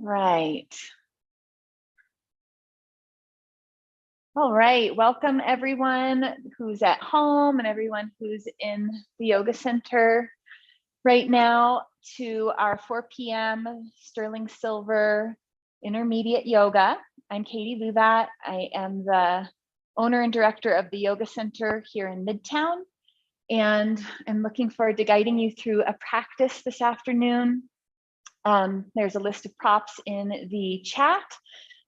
right. All right. Welcome everyone who's at home and everyone who's in the yoga center right now to our 4 p.m. Sterling Silver Intermediate Yoga. I'm Katie Luvat. I am the owner and director of the Yoga Center here in Midtown, and I'm looking forward to guiding you through a practice this afternoon. There's a list of props in the chat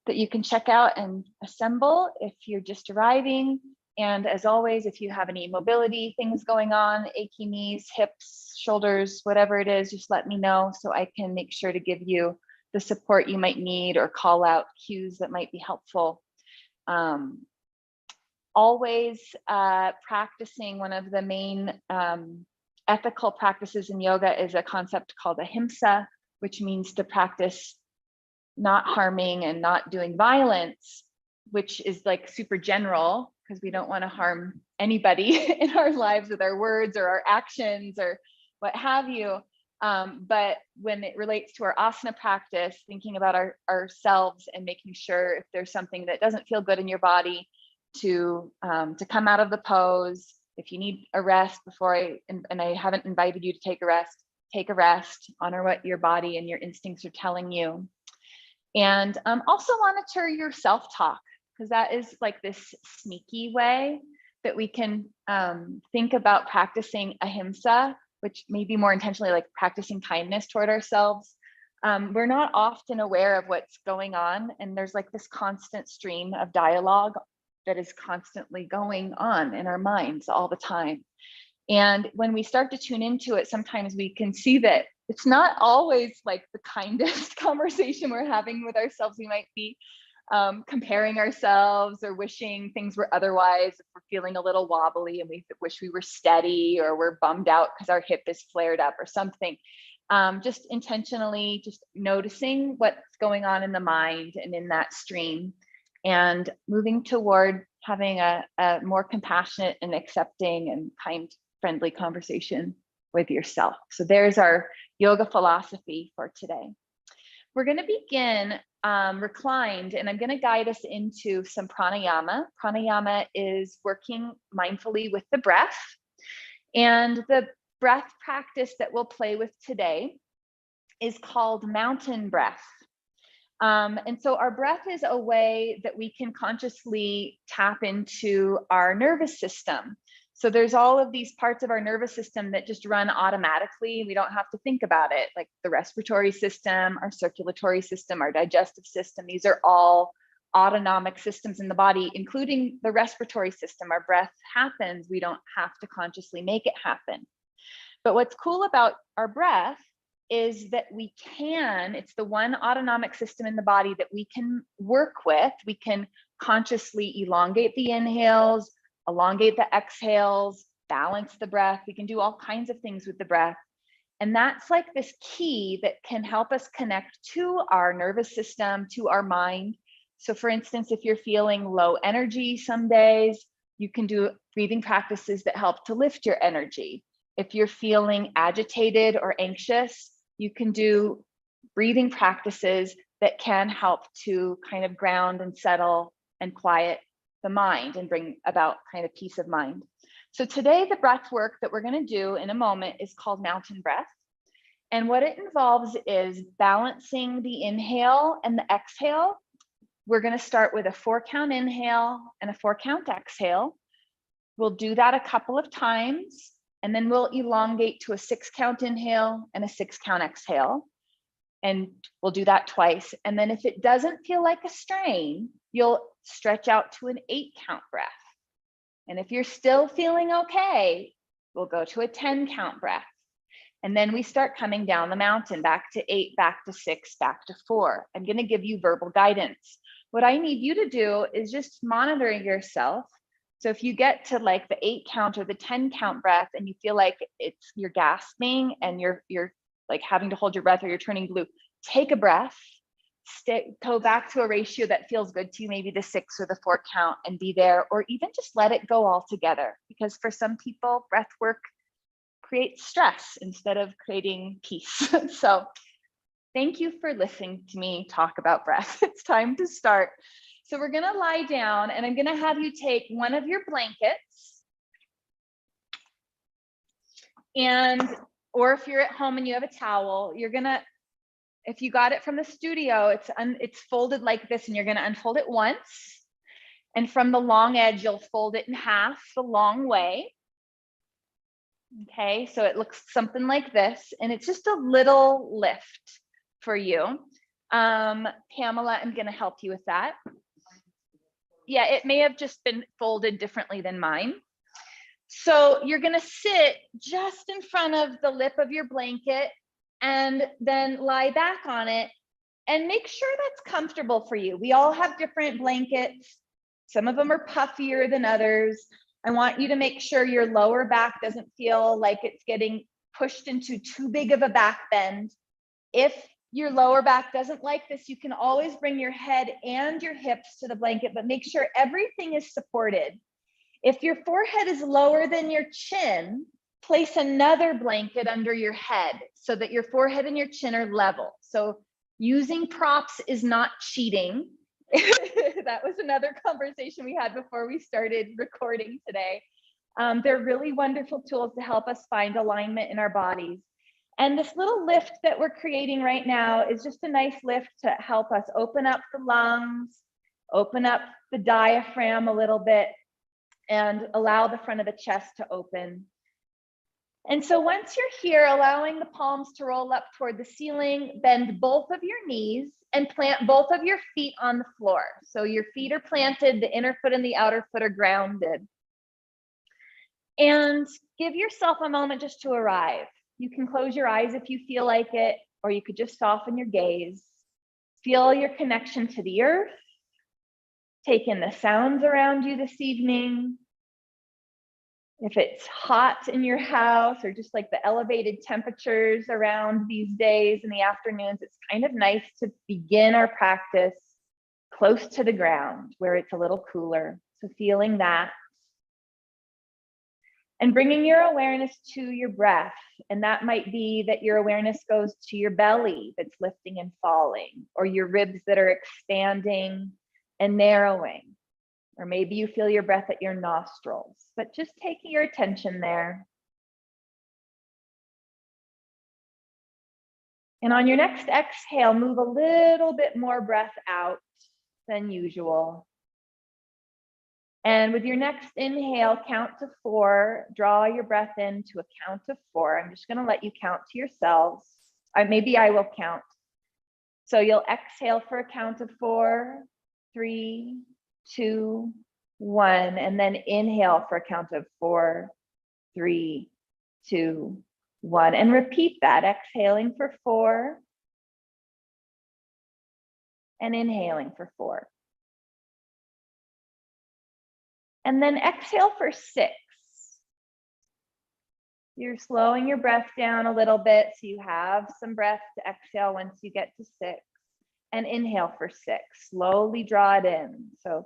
that you can check out and assemble if you're just arriving. And as always, if you have any mobility things going on, achy knees, hips, shoulders, whatever it is, just let me know so I can make sure to give you the support you might need or call out cues that might be helpful. Always practicing one of the main ethical practices in yoga is a concept called Ahimsa, which means to practice not harming and not doing violence, which is like super general because we don't want to harm anybody in our lives with our words or our actions or what have you. But when it relates to our asana practice, thinking about ourselves and making sure if there's something that doesn't feel good in your body to come out of the pose. If you need a rest before and I haven't invited you to take a rest, honor what your body and your instincts are telling you. And also monitor your self-talk, because that is like this sneaky way that we can think about practicing ahimsa, which may be more intentionally like practicing kindness toward ourselves. We're not often aware of what's going on, and there's like this constant stream of dialogue that is constantly going on in our minds all the time. And when we start to tune into it, sometimes we can see that it's not always like the kindest conversation we're having with ourselves. We might be comparing ourselves or wishing things were otherwise. If we're feeling a little wobbly and we wish we were steady, or we're bummed out because our hip is flared up or something. Just intentionally just noticing what's going on in the mind and in that stream, and moving toward having a more compassionate and accepting and kind, friendly conversation with yourself. So there's our yoga philosophy for today. We're going to begin reclined, and I'm going to guide us into some pranayama. Pranayama is working mindfully with the breath, and the breath practice that we'll play with today is called mountain breath. And so our breath is a way that we can consciously tap into our nervous system. So there's all of these parts of our nervous system that just run automatically. We don't have to think about it, like the respiratory system, our circulatory system, our digestive system. These are all autonomic systems in the body, including the respiratory system. Our breath happens. We don't have to consciously make it happen. But what's cool about our breath is that it's the one autonomic system in the body that we can work with. We can consciously elongate the inhales, elongate the exhales, balance the breath. We can do all kinds of things with the breath. And that's like this key that can help us connect to our nervous system, to our mind. So for instance, if you're feeling low energy some days, you can do breathing practices that help to lift your energy. If you're feeling agitated or anxious, you can do breathing practices that can help to kind of ground and settle and quiet the mind and bring about kind of peace of mind. So today, the breath work that we're going to do in a moment is called mountain breath. And what it involves is balancing the inhale and the exhale. We're going to start with a 4-count inhale and a 4-count exhale. We'll do that a couple of times, and then we'll elongate to a 6-count inhale and a 6-count exhale. And we'll do that twice. And then if it doesn't feel like a strain, you'll stretch out to an 8-count breath. And if you're still feeling okay, we'll go to a 10-count breath. And then we start coming down the mountain, back to 8, back to 6, back to 4. I'm going to give you verbal guidance. What I need you to do is just monitor yourself. So if you get to like the 8-count or the 10-count breath and you feel like you're gasping and you're like having to hold your breath or you're turning blue, take a breath, go back to a ratio that feels good to you, maybe the 6 or the 4-count, and be there, or even just let it go altogether. Because for some people, breath work creates stress instead of creating peace. So Thank you for listening to me talk about breath. It's time to start. So we're gonna lie down and I'm gonna have you take one of your blankets and, or if you're at home and you have a towel, you're gonna, if you got it from the studio, it's folded like this and you're gonna unfold it once. And from the long edge, you'll fold it in half the long way. Okay, so it looks something like this, and it's just a little lift for you. Pamela, I'm gonna help you with that. Yeah, it may have just been folded differently than mine. So you're gonna sit just in front of the lip of your blanket and then lie back on it and make sure that's comfortable for you. We all have different blankets. Some of them are puffier than others. I want you to make sure your lower back doesn't feel like it's getting pushed into too big of a back bend. If your lower back doesn't like this, you can always bring your head and your hips to the blanket, but make sure everything is supported. If your forehead is lower than your chin, place another blanket under your head so that your forehead and your chin are level. So using props is not cheating. That was another conversation we had before we started recording today. They're really wonderful tools to help us find alignment in our bodies. And this little lift that we're creating right now is just a nice lift to help us open up the lungs, open up the diaphragm a little bit, and allow the front of the chest to open. And so once you're here, allowing the palms to roll up toward the ceiling, bend both of your knees and plant both of your feet on the floor. So your feet are planted, the inner foot and the outer foot are grounded. And give yourself a moment just to arrive. You can close your eyes if you feel like it, or you could just soften your gaze. Feel your connection to the earth. Take in the sounds around you this evening. If it's hot in your house or just like the elevated temperatures around these days in the afternoons, it's kind of nice to begin our practice close to the ground where it's a little cooler. So feeling that. And bringing your awareness to your breath. And that might be that your awareness goes to your belly that's lifting and falling, or your ribs that are expanding and narrowing. Or maybe you feel your breath at your nostrils, but just taking your attention there. And on your next exhale, move a little bit more breath out than usual. And with your next inhale, count to 4, draw your breath in to a count of 4. I'm just gonna let you count to yourselves. Maybe I will count. So you'll exhale for a count of 4, 3, 2, 1, and then inhale for a count of 4, 3, 2, 1, and repeat that, exhaling for 4 and inhaling for 4. And then exhale for 6. You're slowing your breath down a little bit so you have some breath to exhale once you get to 6. And inhale for 6. Slowly draw it in. So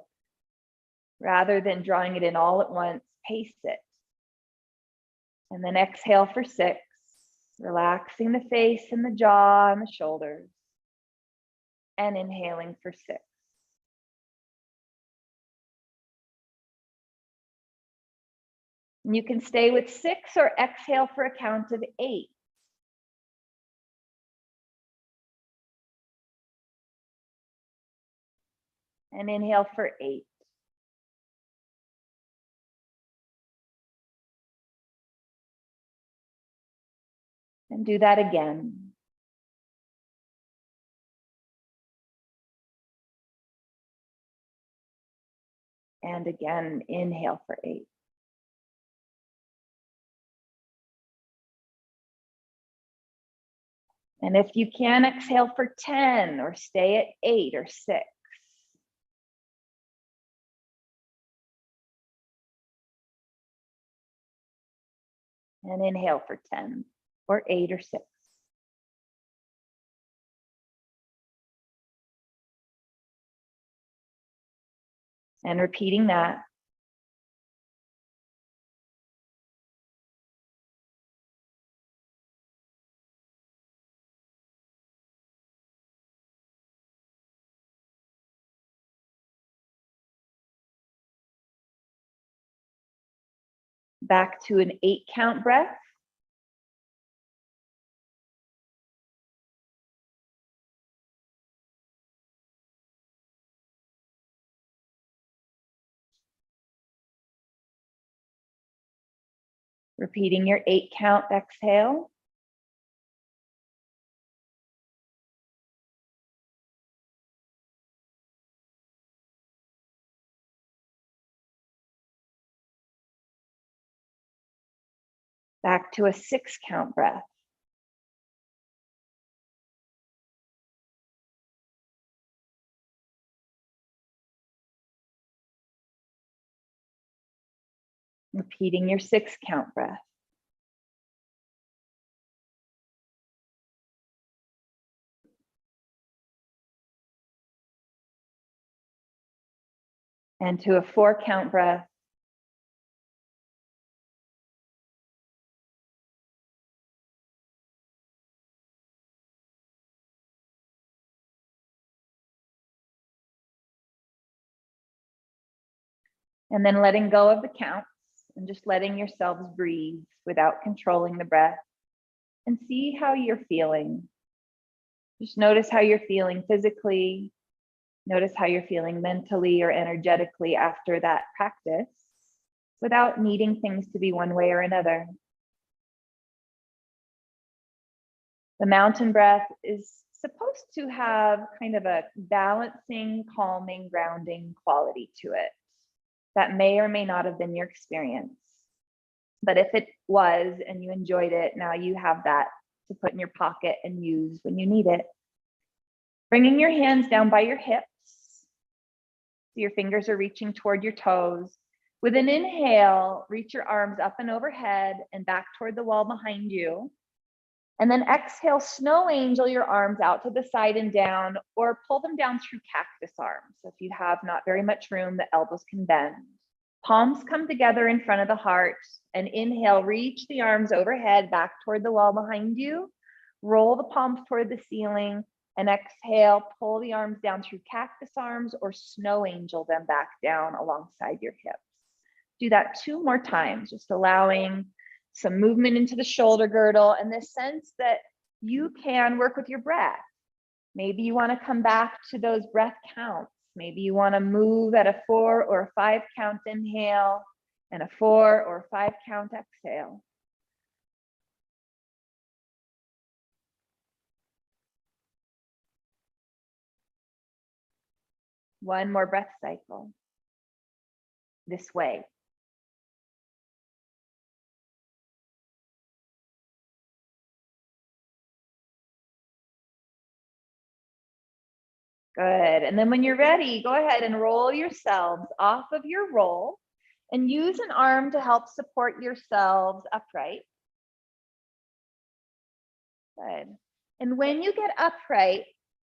rather than drawing it in all at once, pace it. And then exhale for 6, relaxing the face and the jaw and the shoulders. And inhaling for 6. And you can stay with 6 or exhale for a count of 8. And inhale for 8. And do that again. And again, inhale for 8. And if you can, exhale for 10 or stay at 8 or 6. And inhale for 10 or 8 or 6. And repeating that. Back to an 8 count breath. Repeating your 8 count exhale. Back to a 6 count breath. Repeating your 6 count breath. And to a 4 count breath. And then letting go of the counts and just letting yourselves breathe without controlling the breath, and see how you're feeling. Just notice how you're feeling physically. Notice how you're feeling mentally or energetically after that practice, without needing things to be one way or another. The mountain breath is supposed to have kind of a balancing, calming, grounding quality to it. That may or may not have been your experience. But if it was and you enjoyed it, now you have that to put in your pocket and use when you need it. Bringing your hands down by your hips. So your fingers are reaching toward your toes. With an inhale, reach your arms up and overhead and back toward the wall behind you. And then exhale, snow angel your arms out to the side and down, or pull them down through cactus arms. So if you have not very much room, the elbows can bend. Palms come together in front of the heart, and inhale, reach the arms overhead back toward the wall behind you. Roll the palms toward the ceiling, and exhale, pull the arms down through cactus arms or snow angel them back down alongside your hips. Do that 2 more times, just allowing some movement into the shoulder girdle and this sense that you can work with your breath. Maybe you want to come back to those breath counts. Maybe you want to move at a 4 or a 5 count inhale and a 4 or 5 count exhale. One more breath cycle this way. Good. And then when you're ready, go ahead and roll yourselves off of your roll and use an arm to help support yourselves upright. Good. And when you get upright,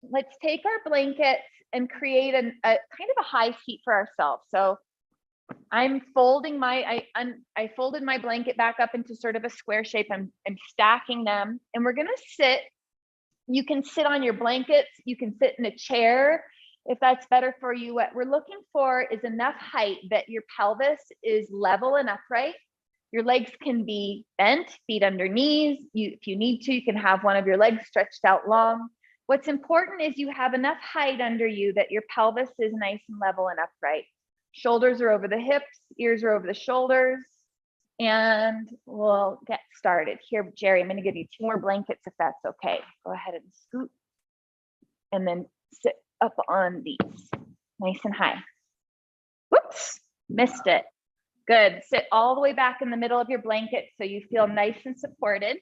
let's take our blankets and create a kind of a high seat for ourselves. So I'm folding I folded my blanket back up into sort of a square shape. I'm stacking them, and we're gonna sit. You can sit on your blankets, you can sit in a chair if that's better for you. What we're looking for is enough height that your pelvis is level and upright. Your legs can be bent, feet under knees. If you need to, you can have one of your legs stretched out long. What's important is you have enough height under you that your pelvis is nice and level and upright. Shoulders are over the hips, ears are over the shoulders. And we'll get started. Here, Jerry, I'm going to give you 2 more blankets if that's okay. Go ahead and scoot and then sit up on these, nice and high. Whoops, missed it. Good. Sit all the way back in the middle of your blanket so you feel nice and supported.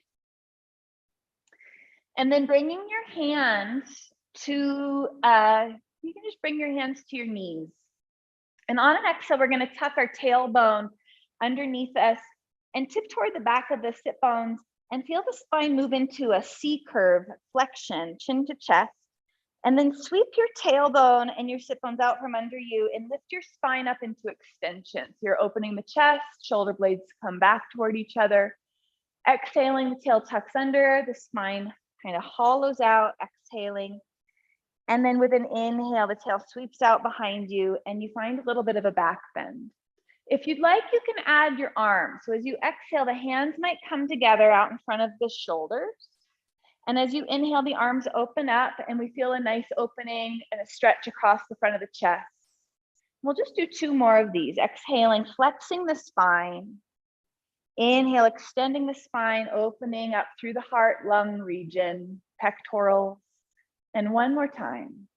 And then bringing your hands to, you can just bring your hands to your knees. And on an exhale, we're going to tuck our tailbone underneath us and tip toward the back of the sit bones and feel the spine move into a C curve flexion, chin to chest. And then sweep your tailbone and your sit bones out from under you and lift your spine up into extension. So you're opening the chest, shoulder blades come back toward each other. Exhaling, the tail tucks under, the spine kind of hollows out, exhaling. And then with an inhale, the tail sweeps out behind you and you find a little bit of a back bend. If you'd like, you can add your arms. So as you exhale, the hands might come together out in front of the shoulders. And as you inhale, the arms open up and we feel a nice opening and a stretch across the front of the chest. We'll just do 2 more of these. Exhaling, flexing the spine. Inhale, extending the spine, opening up through the heart, lung region, pectorals. And 1 more time.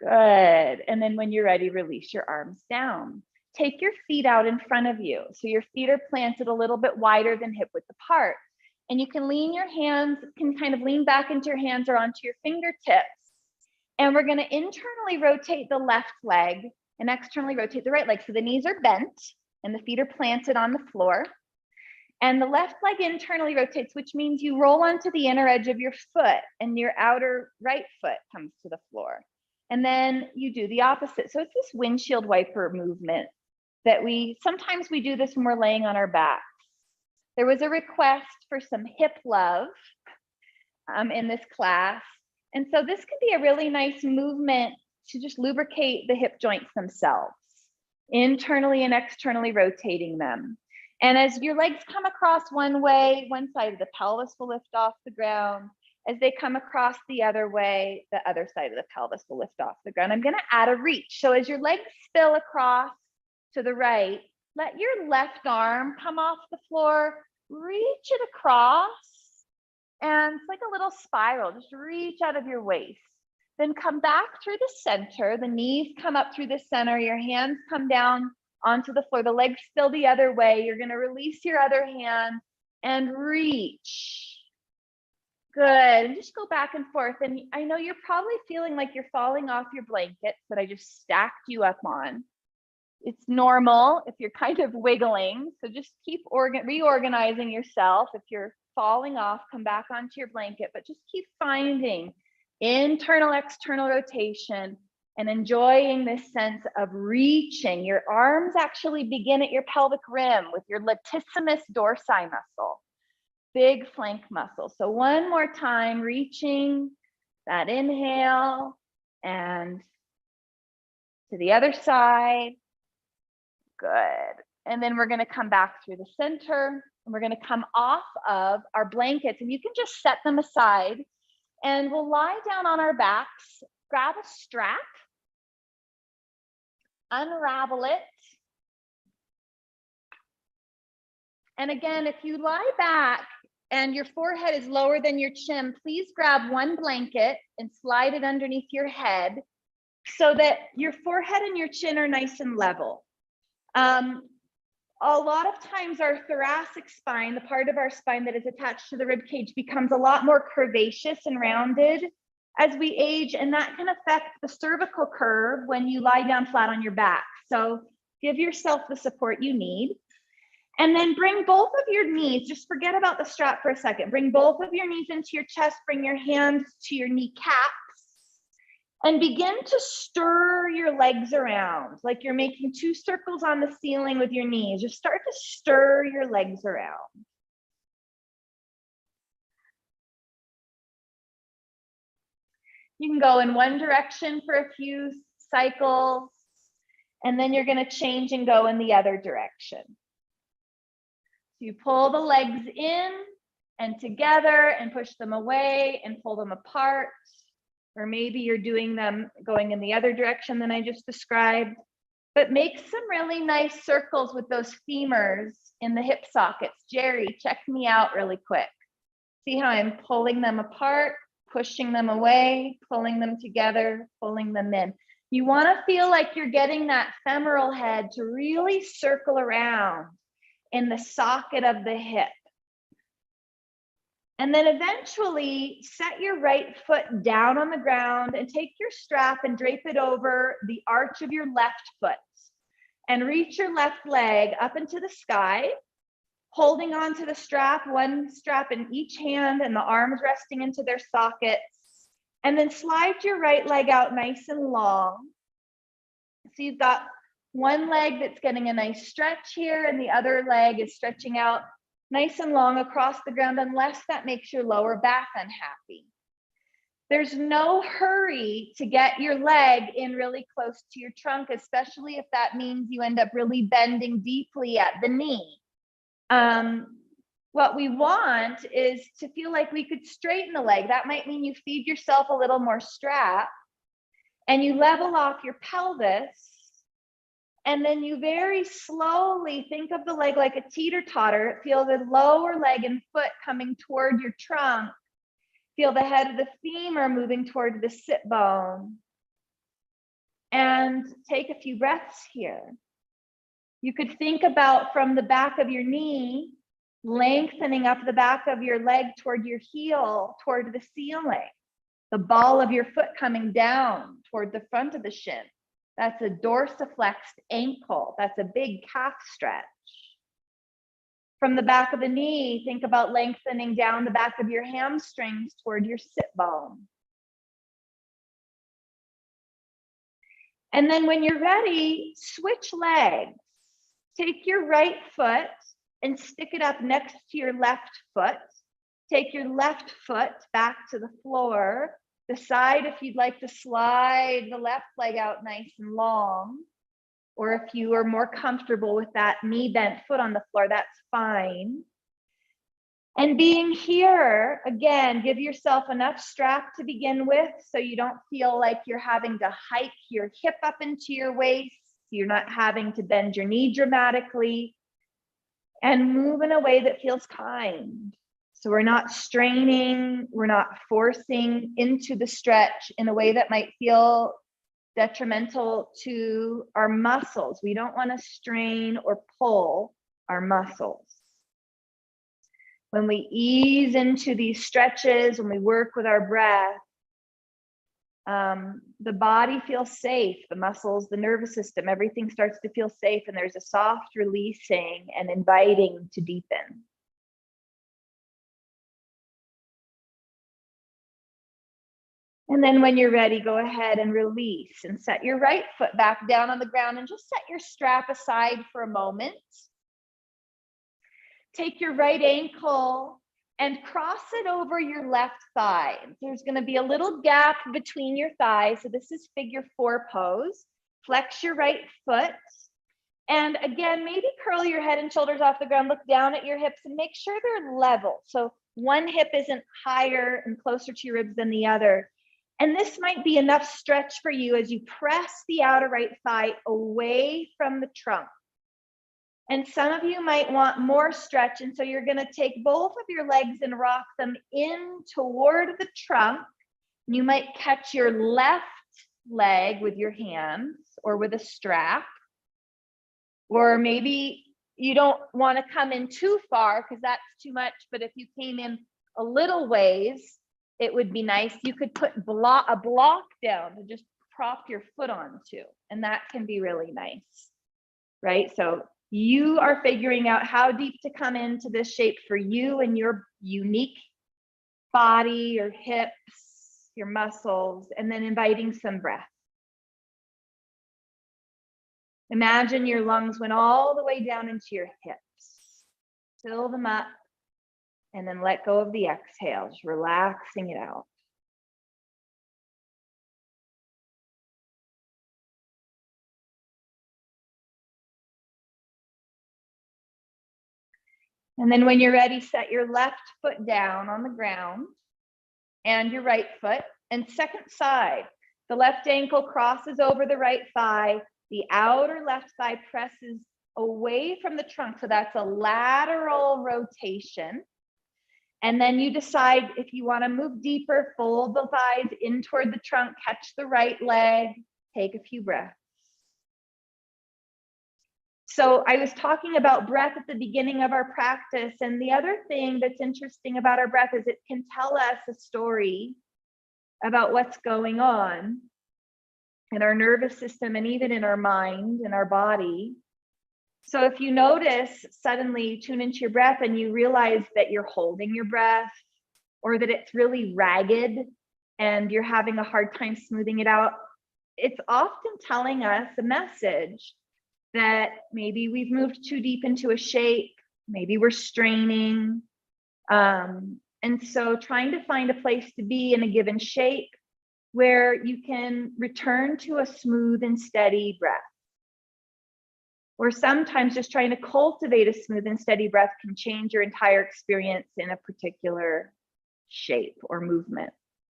Good. And then when you're ready, release your arms down. Take your feet out in front of you. So your feet are planted a little bit wider than hip width apart. And you can lean your hands, can kind of lean back into your hands or onto your fingertips. And we're going to internally rotate the left leg and externally rotate the right leg. So the knees are bent and the feet are planted on the floor. And the left leg internally rotates, which means you roll onto the inner edge of your foot and your outer right foot comes to the floor. And then you do the opposite. So it's this windshield wiper movement that sometimes we do this when we're laying on our backs. There was a request for some hip love in this class. And so this can be a really nice movement to just lubricate the hip joints themselves, internally and externally rotating them. And as your legs come across one way, one side of the pelvis will lift off the ground. As they come across the other way, the other side of the pelvis will lift off the ground. I'm going to add a reach. So as your legs spill across to the right, let your left arm come off the floor, reach it across, and it's like a little spiral. Just reach out of your waist. Then come back through the center. The knees come up through the center. Your hands come down onto the floor. The legs spill the other way. You're going to release your other hand and reach. Good. And just go back and forth. And I know you're probably feeling like you're falling off your blankets that I just stacked you up on. It's normal if you're kind of wiggling. So just keep reorganizing yourself. If you're falling off, come back onto your blanket, but just keep finding internal, external rotation and enjoying this sense of reaching. Your arms actually begin at your pelvic rim with your latissimus dorsi muscle. Big flank muscle. So 1 more time, reaching that inhale and to the other side. Good. And then we're going to come back through the center and we're going to come off of our blankets and you can just set them aside and we'll lie down on our backs, grab a strap, unravel it. And again, if you lie back and your forehead is lower than your chin, please grab 1 blanket and slide it underneath your head so that your forehead and your chin are nice and level. A lot of times our thoracic spine, the part of our spine that is attached to the rib cage, becomes a lot more curvaceous and rounded as we age, and that can affect the cervical curve when you lie down flat on your back. So give yourself the support you need. And then bring both of your knees, just forget about the strap for a second. Bring both of your knees into your chest, bring your hands to your kneecaps, and begin to stir your legs around, like you're making 2 circles on the ceiling with your knees. Just start to stir your legs around. You can go in one direction for a few cycles, and then you're going to change and go in the other direction. You pull the legs in and together and push them away and pull them apart. Or maybe you're doing them going in the other direction than I just described. But make some really nice circles with those femurs in the hip sockets. Jerry, check me out really quick. See how I'm pulling them apart, pushing them away, pulling them together, pulling them in. You want to feel like you're getting that femoral head to really circle around in the socket of the hip. And then eventually set your right foot down on the ground and take your strap and drape it over the arch of your left foot and reach your left leg up into the sky, holding on to the strap, 1 strap in each hand and the arms resting into their sockets. And then slide your right leg out nice and long. So you've got 1 leg that's getting a nice stretch here and the other leg is stretching out nice and long across the ground, unless that makes your lower back unhappy. There's no hurry to get your leg in really close to your trunk, especially if that means you end up really bending deeply at the knee. What we want is to feel like we could straighten the leg. That might mean you feed yourself a little more strap and you level off your pelvis. And then you very slowly think of the leg like a teeter-totter. Feel the lower leg and foot coming toward your trunk. Feel the head of the femur moving toward the sit bone. And take a few breaths here. You could think about from the back of your knee, lengthening up the back of your leg toward your heel, toward the ceiling. The ball of your foot coming down toward the front of the shin. That's a dorsiflexed ankle. That's a big calf stretch. From the back of the knee, think about lengthening down the back of your hamstrings toward your sit bone. And then when you're ready, switch legs. Take your right foot and stick it up next to your left foot. Take your left foot back to the floor. Decide if you'd like to slide the left leg out nice and long, or if you are more comfortable with that knee bent foot on the floor, that's fine. And being here, again, give yourself enough strap to begin with so you don't feel like you're having to hike your hip up into your waist. You're not having to bend your knee dramatically, and move in a way that feels kind. So we're not straining, we're not forcing into the stretch in a way that might feel detrimental to our muscles. We don't want to strain or pull our muscles. When we ease into these stretches, when we work with our breath, the body feels safe, the muscles, the nervous system, everything starts to feel safe, and there's a soft releasing and inviting to deepen. And then when you're ready, go ahead and release and set your right foot back down on the ground and just set your strap aside for a moment. Take your right ankle and cross it over your left thigh. There's going to be a little gap between your thighs. So this is figure 4 pose. Flex your right foot. And again, maybe curl your head and shoulders off the ground. Look down at your hips and make sure they're level. So one hip isn't higher and closer to your ribs than the other. And this might be enough stretch for you as you press the outer right thigh away from the trunk. And some of you might want more stretch. And so you're going to take both of your legs and rock them in toward the trunk. You might catch your left leg with your hands or with a strap. Or maybe you don't want to come in too far because that's too much. But if you came in a little ways, it would be nice. You could put a block down to just prop your foot onto, and that can be really nice, right? So you are figuring out how deep to come into this shape for you and your unique body, your hips, your muscles, and then inviting some breath. Imagine your lungs went all the way down into your hips. Fill them up. And then let go of the exhale, just relaxing it out. And then when you're ready, set your left foot down on the ground and your right foot. And second side, the left ankle crosses over the right thigh. The outer left thigh presses away from the trunk. So that's a lateral rotation. And then you decide if you want to move deeper, fold the thighs in toward the trunk, catch the right leg, take a few breaths. So I was talking about breath at the beginning of our practice. And the other thing that's interesting about our breath is it can tell us a story about what's going on in our nervous system and even in our mind and our body. So if you notice, suddenly tune into your breath and you realize that you're holding your breath or that it's really ragged and you're having a hard time smoothing it out, it's often telling us a message that maybe we've moved too deep into a shape, maybe we're straining, and And so trying to find a place to be in a given shape where you can return to a smooth and steady breath. Or sometimes just trying to cultivate a smooth and steady breath can change your entire experience in a particular shape or movement.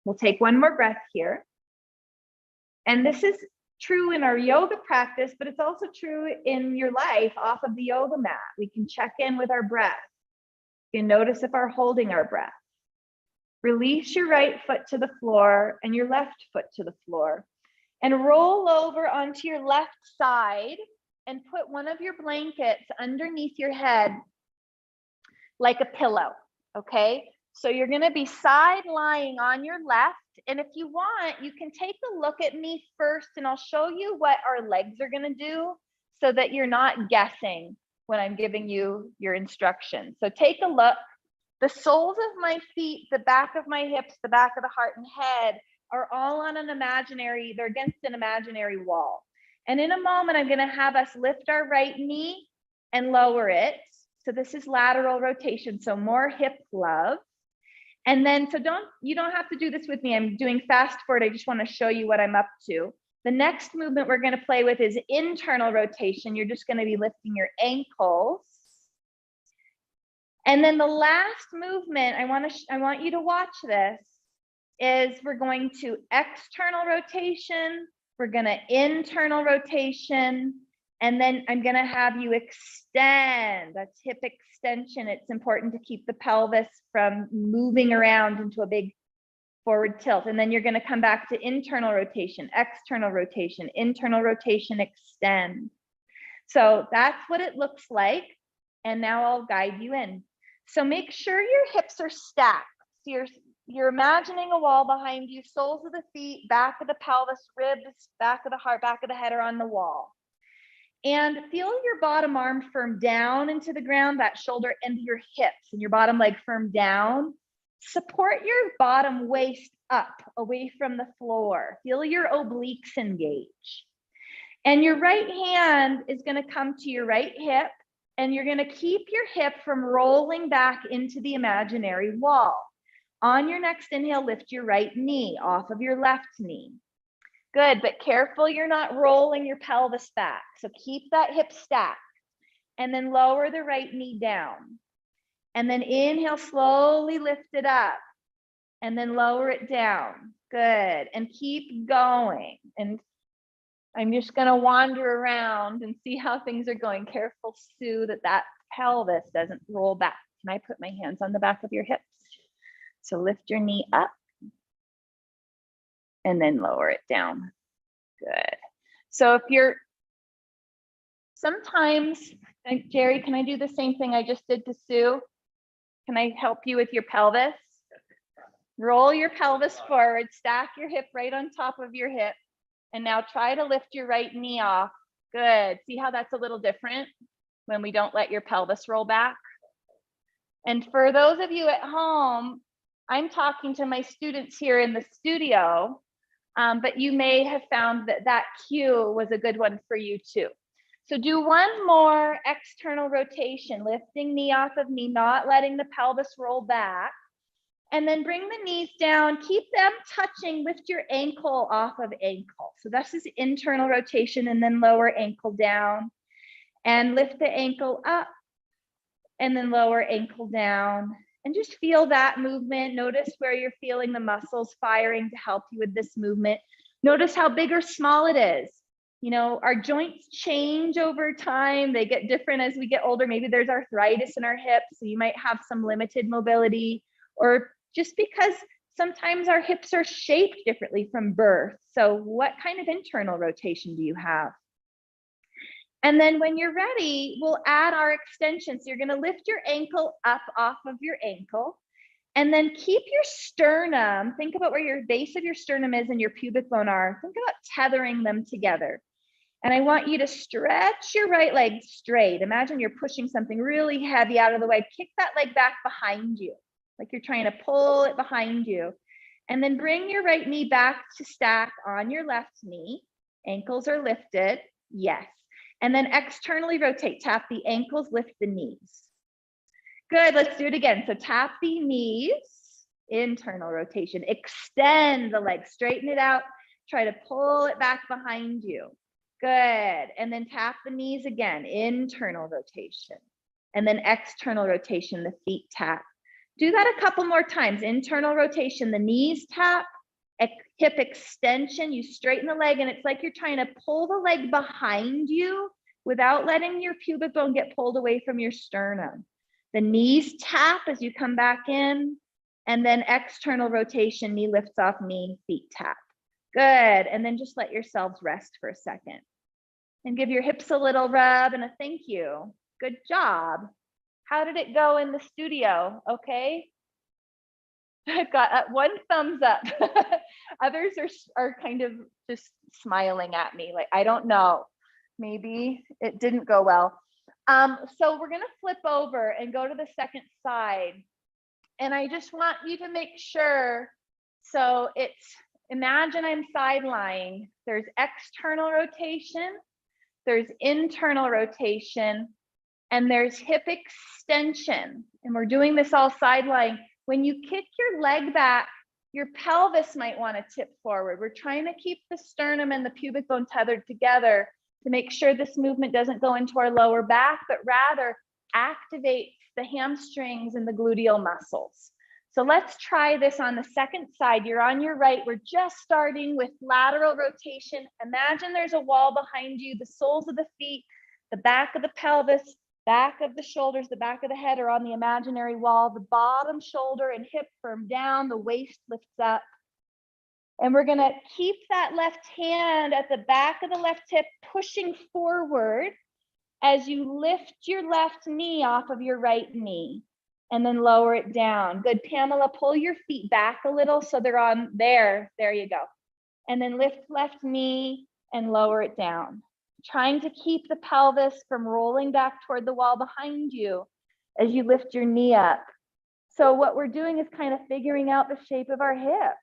We'll take one more breath here. And this is true in our yoga practice, but it's also true in your life off of the yoga mat. We can check in with our breath. You can notice if we're holding our breath. Release your right foot to the floor and your left foot to the floor. And roll over onto your left side and put one of your blankets underneath your head like a pillow, okay? So you're gonna be side lying on your left. And if you want, you can take a look at me first and I'll show you what our legs are gonna do so that you're not guessing when I'm giving you your instructions. So take a look. The soles of my feet, the back of my hips, the back of the heart and head are all on an imaginary, they're against an imaginary wall. And in a moment, I'm gonna have us lift our right knee and lower it. So this is lateral rotation, so more hip love. And then, so you don't have to do this with me. I'm doing fast forward. I just wanna show you what I'm up to. The next movement we're gonna play with is internal rotation. You're just gonna be lifting your ankles. And then the last movement, I want you to watch this, is we're going to external rotation, we're gonna internal rotation, and then I'm gonna have you extend. That's hip extension. It's important to keep the pelvis from moving around into a big forward tilt. And then you're gonna come back to internal rotation, internal rotation, extend. So that's what it looks like. And now I'll guide you in. So make sure your hips are stacked. So you're imagining a wall behind you, soles of the feet, back of the pelvis, ribs, back of the heart, back of the head are on the wall. And feel your bottom arm firm down into the ground, that shoulder into your hips and your bottom leg firm down. Support your bottom waist up away from the floor. Feel your obliques engage. And your right hand is going to come to your right hip and you're going to keep your hip from rolling back into the imaginary wall. On your next inhale, lift your right knee off of your left knee. Good, but careful you're not rolling your pelvis back. So keep that hip stacked and then lower the right knee down. And then inhale, slowly lift it up and then lower it down. Good, and keep going. And I'm just gonna wander around and see how things are going. Careful, Sue, that pelvis doesn't roll back. Can I put my hands on the back of your hips? So lift your knee up and then lower it down. Good. So if you're, sometimes, Jerry, can I do the same thing I just did to Sue? Can I help you with your pelvis? Roll your pelvis forward, stack your hip right on top of your hip. And now try to lift your right knee off. Good. See how that's a little different when we don't let your pelvis roll back? And for those of you at home, I'm talking to my students here in the studio, but you may have found that cue was a good one for you too. So do one more external rotation, lifting knee off of knee, not letting the pelvis roll back. And then bring the knees down, keep them touching, lift your ankle off of ankle. So this is internal rotation and then lower ankle down and lift the ankle up and then lower ankle down. And just feel that movement. Notice where you're feeling the muscles firing to help you with this movement. Notice how big or small it is. You know, our joints change over time. They get different as we get older. Maybe there's arthritis in our hips, so you might have some limited mobility, or just because sometimes our hips are shaped differently from birth. So what kind of internal rotation do you have? And then when you're ready, we'll add our extensions. So you're going to lift your ankle up off of your ankle and then keep your sternum. Think about where your base of your sternum is and your pubic bone are. Think about tethering them together. And I want you to stretch your right leg straight. Imagine you're pushing something really heavy out of the way. Kick that leg back behind you, like you're trying to pull it behind you. And then bring your right knee back to stack on your left knee. Ankles are lifted. Yes. And then externally rotate, tap the ankles, lift the knees. Good, let's do it again. So tap the knees internal rotation. Extend the leg, straighten it out, try to pull it back behind you. Good. And then tap the knees again, internal rotation. And then external rotation, the feet tap. Do that a couple more times. Internal rotation, the knees tap, hip extension, you straighten the leg, and it's like you're trying to pull the leg behind you without letting your pubic bone get pulled away from your sternum. The knees tap as you come back in, and then external rotation, knee lifts off knee, feet tap. Good, and then just let yourselves rest for a second. And give your hips a little rub and a thank you. Good job. How did it go in the studio? Okay. I've got one thumbs up. Others are kind of just smiling at me. Like, I don't know. Maybe it didn't go well. So we're going to flip over and go to the second side. And I just want you to make sure. So imagine I'm side lying. There's external rotation. There's internal rotation. And there's hip extension. And we're doing this all side lying. When you kick your leg back, your pelvis might want to tip forward. We're trying to keep the sternum and the pubic bone tethered together to make sure this movement doesn't go into our lower back, but rather activates the hamstrings and the gluteal muscles. So let's try this on the second side. You're on your right. We're just starting with lateral rotation. Imagine there's a wall behind you, the soles of the feet, the back of the pelvis, back of the shoulders, the back of the head are on the imaginary wall, the bottom shoulder and hip firm down, the waist lifts up. And we're gonna keep that left hand at the back of the left hip, pushing forward as you lift your left knee off of your right knee and then lower it down. Good, Pamela, pull your feet back a little so they're on there. There you go. And then lift left knee and lower it down. Trying to keep the pelvis from rolling back toward the wall behind you as you lift your knee up. So what we're doing is kind of figuring out the shape of our hips.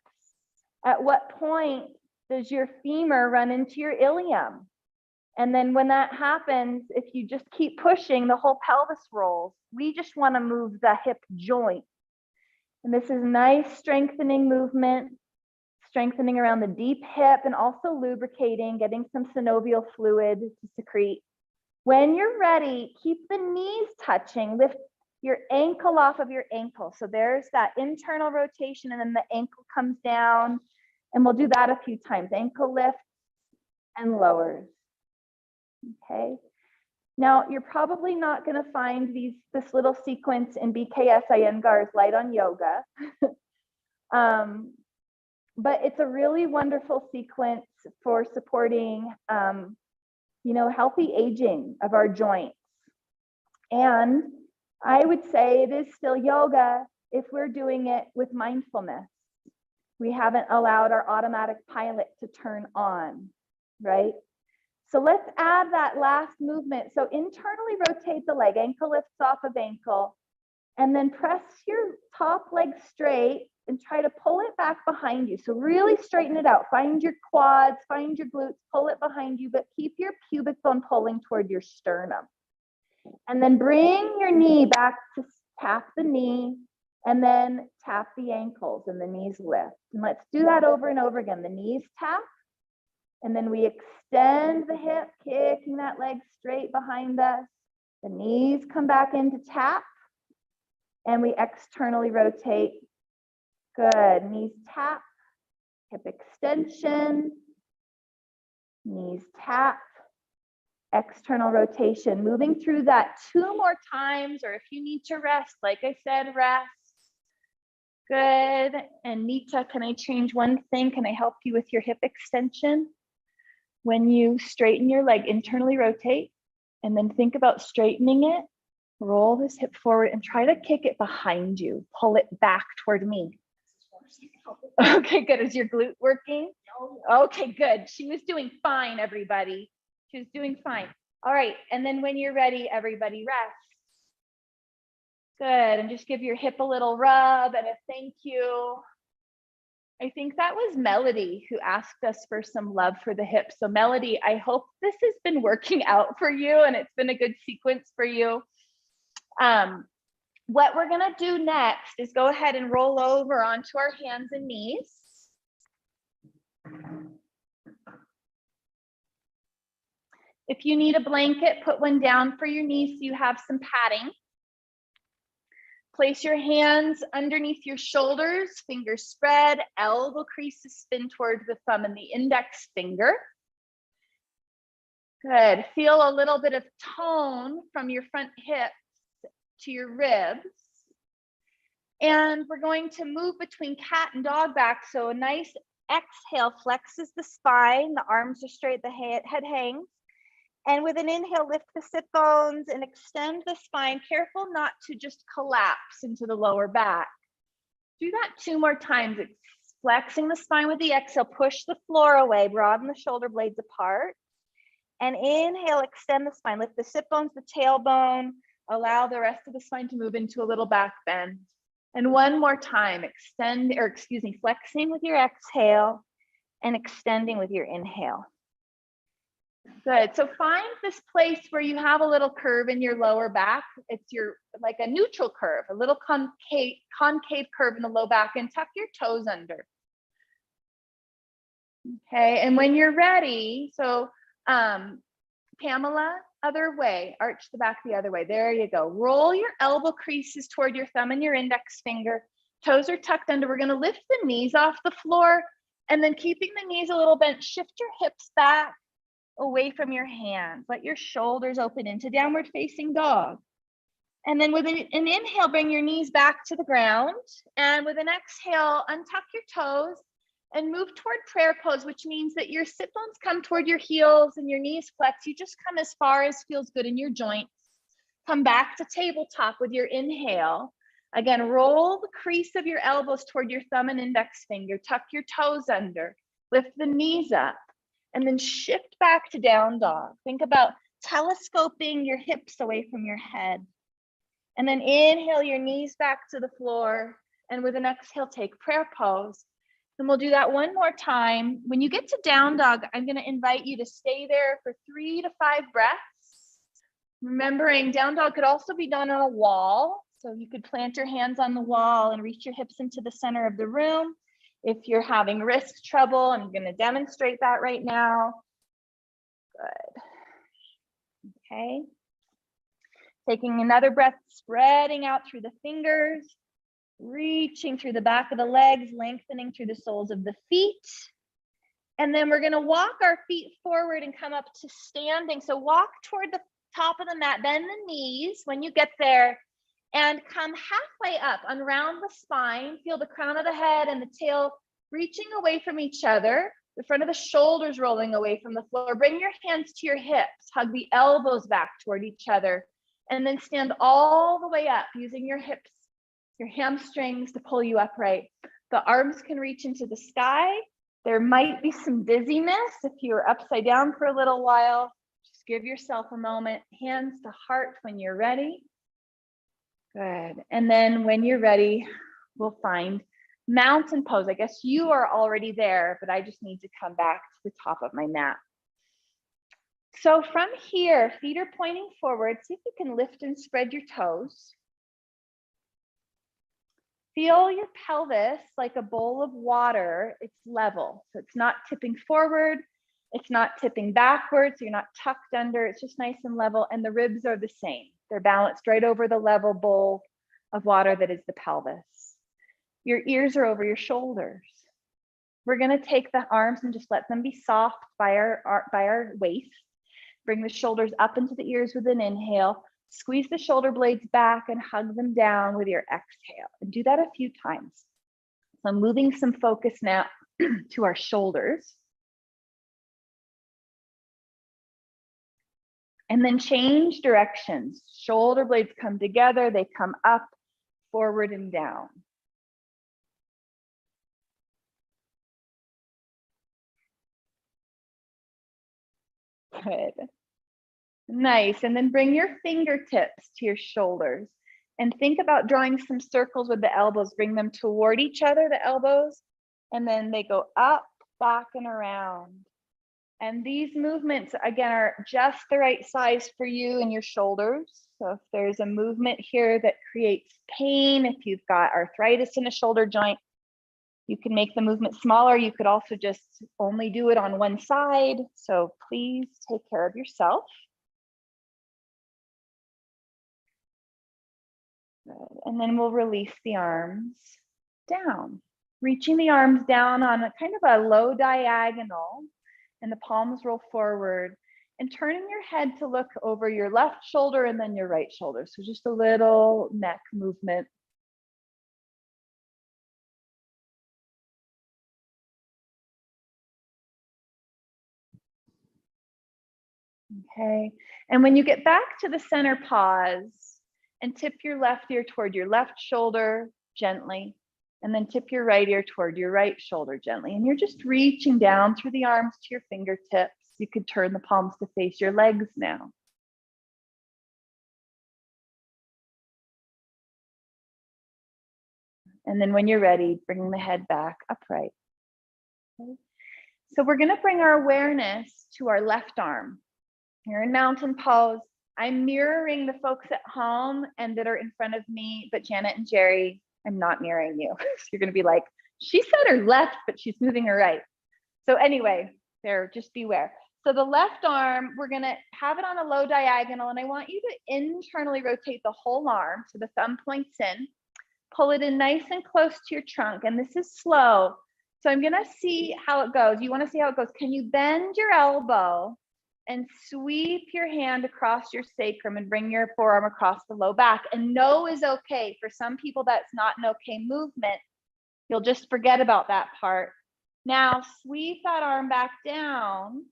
At what point does your femur run into your ilium? And then when that happens, if you just keep pushing, the whole pelvis rolls. We just want to move the hip joint. And this is nice strengthening movement. Strengthening around the deep hip and also lubricating, getting some synovial fluid to secrete. When you're ready, keep the knees touching, lift your ankle off of your ankle. So there's that internal rotation and then the ankle comes down, and we'll do that a few times. Ankle lifts and lowers, okay? Now, you're probably not gonna find this little sequence in BKS Iyengar's Light on Yoga. But it's a really wonderful sequence for supporting, healthy aging of our joints. And I would say it is still yoga if we're doing it with mindfulness. We haven't allowed our automatic pilot to turn on, right? So let's add that last movement. So internally rotate the leg, ankle lifts off of ankle, and then press your top leg straight and try to pull it back behind you. So really straighten it out. Find your quads, find your glutes, pull it behind you, but keep your pubic bone pulling toward your sternum. And then bring your knee back to tap the knee and then tap the ankles and the knees lift. And let's do that over and over again. The knees tap, and then we extend the hip, kicking that leg straight behind us. The knees come back into tap, and we externally rotate. Good, knees tap, hip extension, knees tap, external rotation. Moving through that 2 more times, or if you need to rest, like I said, rest. Good, and Nita, can I change one thing? Can I help you with your hip extension? When you straighten your leg, internally rotate, and then think about straightening it, roll this hip forward and try to kick it behind you, pull it back toward me. Okay, good. Is your glute working? Okay, good. She was doing fine, everybody. She was doing fine. All right, and then when you're ready, everybody rest. Good, and just give your hip a little rub and a thank you. I think that was Melody who asked us for some love for the hips. So Melody, I hope this has been working out for you and it's been a good sequence for you. What we're gonna do next is go ahead and roll over onto our hands and knees. If you need a blanket, put one down for your knees so you have some padding. Place your hands underneath your shoulders, fingers spread, elbow creases spin towards the thumb and the index finger. Good. Feel a little bit of tone from your front hips to your ribs. And we're going to move between cat and dog back. So a nice exhale flexes the spine, the arms are straight, the head hangs. And with an inhale, lift the sit bones and extend the spine. Careful not to just collapse into the lower back. Do that 2 more times. It's flexing the spine with the exhale, push the floor away, broaden the shoulder blades apart. And inhale, extend the spine, lift the sit bones, the tailbone, allow the rest of the spine to move into a little back bend. And one more time, flexing with your exhale and extending with your inhale. Good. So find this place where you have a little curve in your lower back. It's like a neutral curve, a little concave curve in the low back, and tuck your toes under. Okay. And when you're ready, so Pamela, other way, arch the back the other way. There you go. Roll your elbow creases toward your thumb and your index finger. Toes are tucked under. We're going to lift the knees off the floor, and then keeping the knees a little bent, shift your hips back away from your hands. Let your shoulders open into downward facing dog. And then with an inhale, bring your knees back to the ground. And with an exhale, untuck your toes and move toward prayer pose, which means that your sit bones come toward your heels and your knees flex. You just come as far as feels good in your joints. Come back to tabletop with your inhale. Again, roll the crease of your elbows toward your thumb and index finger. Tuck your toes under. Lift the knees up. And then shift back to down dog. Think about telescoping your hips away from your head. And then inhale your knees back to the floor. And with an exhale, take prayer pose. And we'll do that one more time. When you get to down dog, I'm going to invite you to stay there for 3 to 5 breaths. Remembering down dog could also be done on a wall. So you could plant your hands on the wall and reach your hips into the center of the room. If you're having wrist trouble, I'm going to demonstrate that right now. Good. Okay. Taking another breath, spreading out through the fingers, reaching through the back of the legs, lengthening through the soles of the feet. And then we're going to walk our feet forward and come up to standing. So walk toward the top of the mat, bend the knees when you get there. And come halfway up, unround the spine, feel the crown of the head and the tail reaching away from each other, the front of the shoulders rolling away from the floor. Bring your hands to your hips, hug the elbows back toward each other, and then stand all the way up using your hips, your hamstrings to pull you upright. The arms can reach into the sky. There might be some dizziness if you're upside down for a little while. Just give yourself a moment, hands to heart when you're ready. Good. And then when you're ready, we'll find mountain pose. I guess you are already there, but I just need to come back to the top of my mat. So from here, feet are pointing forward. See if you can lift and spread your toes. Feel your pelvis like a bowl of water. It's level. So it's not tipping forward. It's not tipping backwards. So you're not tucked under. It's just nice and level. And the ribs are the same. They're balanced right over the level bowl of water that is the pelvis. Your ears are over your shoulders. We're going to take the arms and just let them be soft by our waist. Bring the shoulders up into the ears with an inhale. Squeeze the shoulder blades back and hug them down with your exhale. And do that a few times. So I'm moving some focus now to our shoulders. And then change directions. Shoulder blades come together, they come up, forward and down. Good. Nice. And then bring your fingertips to your shoulders and think about drawing some circles with the elbows. Bring them toward each other, the elbows, and then they go up, back, and around. And these movements, again, are just the right size for you and your shoulders. So if there's a movement here that creates pain, if you've got arthritis in a shoulder joint, you can make the movement smaller. You could also just only do it on one side. So please take care of yourself. Good. And then we'll release the arms down, reaching the arms down on a kind of a low diagonal, and the palms roll forward, and turning your head to look over your left shoulder and then your right shoulder. So just a little neck movement. Okay, and when you get back to the center, pause and tip your left ear toward your left shoulder gently, and then tip your right ear toward your right shoulder gently. And you're just reaching down through the arms to your fingertips. You could turn the palms to face your legs now. And then when you're ready, bring the head back upright. Okay. So we're going to bring our awareness to our left arm. You're in mountain pose. I'm mirroring the folks at home and that are in front of me, but Janet and Jerry, I'm not mirroring you. So you're going to be like, she said her left, but she's moving her right. So anyway, there, just beware. So the left arm, we're going to have it on a low diagonal, and I want you to internally rotate the whole arm so the thumb points in. Pull it in nice and close to your trunk, and this is slow. So I'm going to see how it goes. You want to see how it goes. Can you bend your elbow and sweep your hand across your sacrum and bring your forearm across the low back? And no is okay. For some people, that's not an okay movement. You'll just forget about that part. Now sweep that arm back down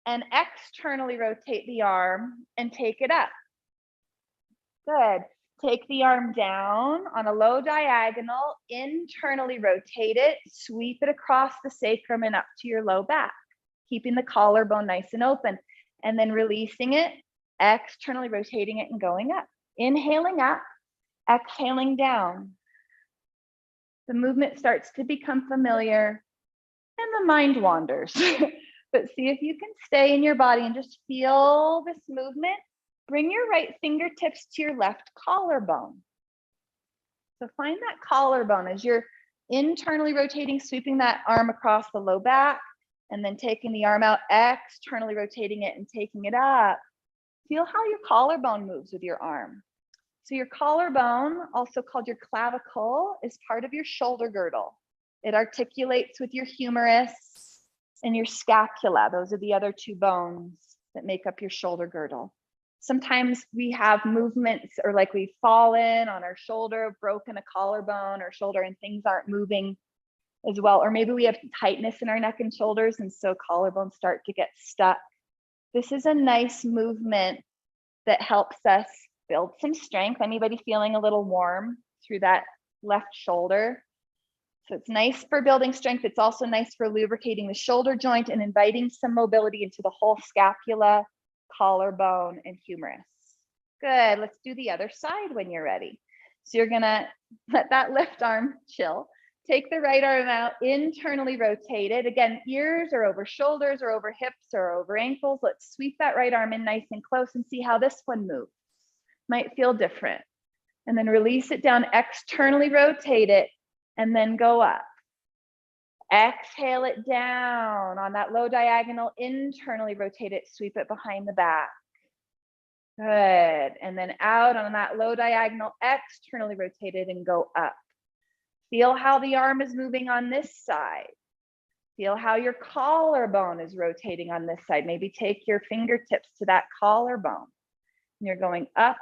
and externally rotate the arm and take it up. Good. Take the arm down on a low diagonal, internally rotate it, sweep it across the sacrum and up to your low back, keeping the collarbone nice and open, and then releasing it, externally rotating it and going up. Inhaling up, exhaling down. The movement starts to become familiar and the mind wanders. But see if you can stay in your body and just feel this movement. Bring your right fingertips to your left collarbone. So find that collarbone as you're internally rotating, sweeping that arm across the low back, and then taking the arm out, externally rotating it and taking it up. Feel how your collarbone moves with your arm. So your collarbone, also called your clavicle, is part of your shoulder girdle. It articulates with your humerus and your scapula. Those are the other two bones that make up your shoulder girdle. Sometimes we have movements, or like we've fallen on our shoulder, broken a collarbone or shoulder, and things aren't moving as well. Or maybe we have tightness in our neck and shoulders, and so collarbones start to get stuck. This is a nice movement that helps us build some strength. Anybody feeling a little warm through that left shoulder? So it's nice for building strength. It's also nice for lubricating the shoulder joint and inviting some mobility into the whole scapula, collarbone, and humerus. Good. Let's do the other side when you're ready. So you're gonna let that left arm chill. Take the right arm out, internally rotate it. Again, ears or over shoulders or over hips or over ankles. Let's sweep that right arm in nice and close and see how this one moves. Might feel different. And then release it down, externally rotate it, and then go up. Exhale it down on that low diagonal, internally rotate it, sweep it behind the back. Good. And then out on that low diagonal, externally rotate it and go up. Feel how the arm is moving on this side. Feel how your collarbone is rotating on this side. Maybe take your fingertips to that collarbone. And you're going up